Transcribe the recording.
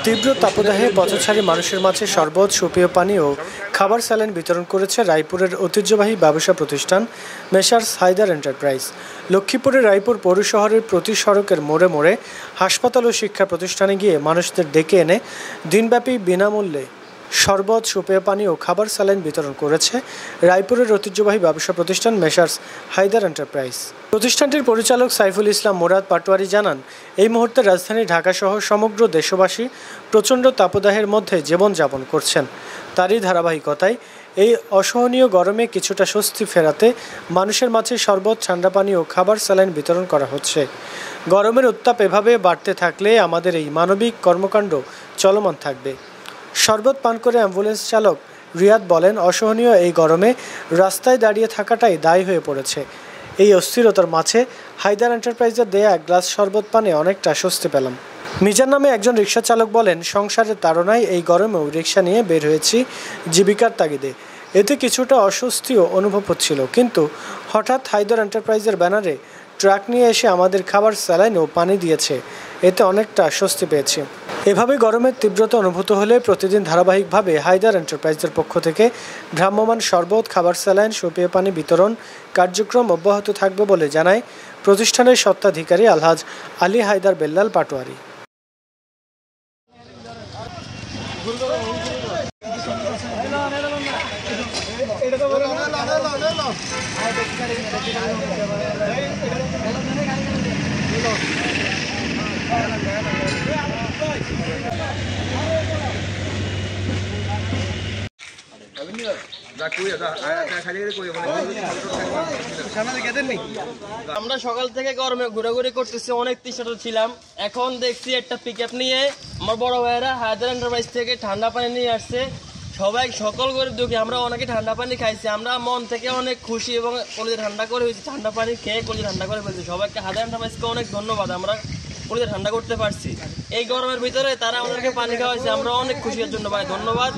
তীব্র তাপদাহে পথচারী মানুষের মাঝে শরবত, সুপেয় পানি ও খাবার স্যালাইন বিতরণ করেছে রায়পুরের ঐতিহ্যবাহী ব্যবসা প্রতিষ্ঠান মেসার্স হায়দার এন্টারপ্রাইজ। লক্ষ্মীপুরের রায়পুর পৌর শহরের প্রতি সড়কের মোড়ে মোড়ে হাসপাতাল ও শিক্ষা প্রতিষ্ঠানে গিয়ে মানুষদের ডেকে এনে দিনব্যাপী বিনামূল্যে শরবত, সুপেয় পানি ও খাবার স্যালাইন বিতরণ করেছে রায়পুরের ঐতিহ্যবাহী ব্যবসা প্রতিষ্ঠান মেসার্স হায়দার এন্টারপ্রাইজ। প্রতিষ্ঠানটির পরিচালক সাইফুল ইসলাম মুরাদ পাটোয়ারি জানান, এই মুহূর্তে রাজধানী ঢাকাসহ সমগ্র দেশবাসী প্রচণ্ড তাপদাহের মধ্যে জীবনযাপন করছেন। তারই ধারাবাহিকতায় এই অসহনীয় গরমে কিছুটা স্বস্তি ফেরাতে মানুষের মাঝে শরবত, ঠান্ডা পানি ও খাবার স্যালাইন বিতরণ করা হচ্ছে। গরমের উত্তাপ এভাবে বাড়তে থাকলে আমাদের এই মানবিক কর্মকাণ্ড চলমান থাকবে। শরবত পান করে অ্যাম্বুলেন্স চালক রিয়াদ বলেন, অসহনীয় এই গরমে রাস্তায় দাঁড়িয়ে থাকাটাই দায়ী হয়ে পড়েছে। এই অস্থিরতার মাঝে হায়দার এন্টারপ্রাইজের দেয়া এক গ্লাস শরবত পানে অনেকটা স্বস্তি পেলাম। মিজান নামে একজন রিকশা চালক বলেন, সংসারের তাড়নায় এই গরমেও রিকশা নিয়ে বের হয়েছি জীবিকার তাগিদে। এতে কিছুটা অস্বস্তিও অনুভব হচ্ছিল, কিন্তু হঠাৎ হায়দার এন্টারপ্রাইজের ব্যানারে ট্রাক নিয়ে এসে আমাদের খাবার স্যালাইন ও পানি দিয়েছে, এতে অনেকটা স্বস্তি পেয়েছি। এভাবে গরমের তীব্রতা অনুভূত হলে প্রতিদিন ধারাবাহিকভাবে হায়দার এন্টারপ্রাইজের পক্ষ থেকে ভ্রাম্যমাণ শরবত, খাবার স্যালাইন, সুপেয় পানি বিতরণ কার্যক্রম অব্যাহত থাকবে বলে জানায় প্রতিষ্ঠানের স্বত্বাধিকারী আলহাজ আলী হায়দার বেল্লাল পাটোয়ারি। আমরা সকাল থেকে গরমে ঘোরাঘুরি করতেছি, অনেক তৃষ্ণার্ত ছিলাম। এখন দেখছি একটা পিকআপ নিয়ে আমার বড় ভাইয়েরা হায়দার এন্টারপ্রাইজ থেকে ঠান্ডা পানি নিয়ে আসছে। সবাই সকল গরিব দুঃখী আমরা অনেকে ঠান্ডা পানি খাইছি। আমরা মন থেকে অনেক খুশি এবং কলিজা ঠান্ডা করে হয়েছি। ঠান্ডা পানি খেয়ে কলিজা ঠান্ডা করে ফেলছি। সবাইকে হায়দার এন্টারপ্রাইজকে অনেক ধন্যবাদ। আমরা কলিজা ঠান্ডা করতে পারছি। এই গরমের ভিতরে তারা আমাদেরকে পানি খাওয়াইছে, আমরা অনেক খুশির জন্য ভাই ধন্যবাদ।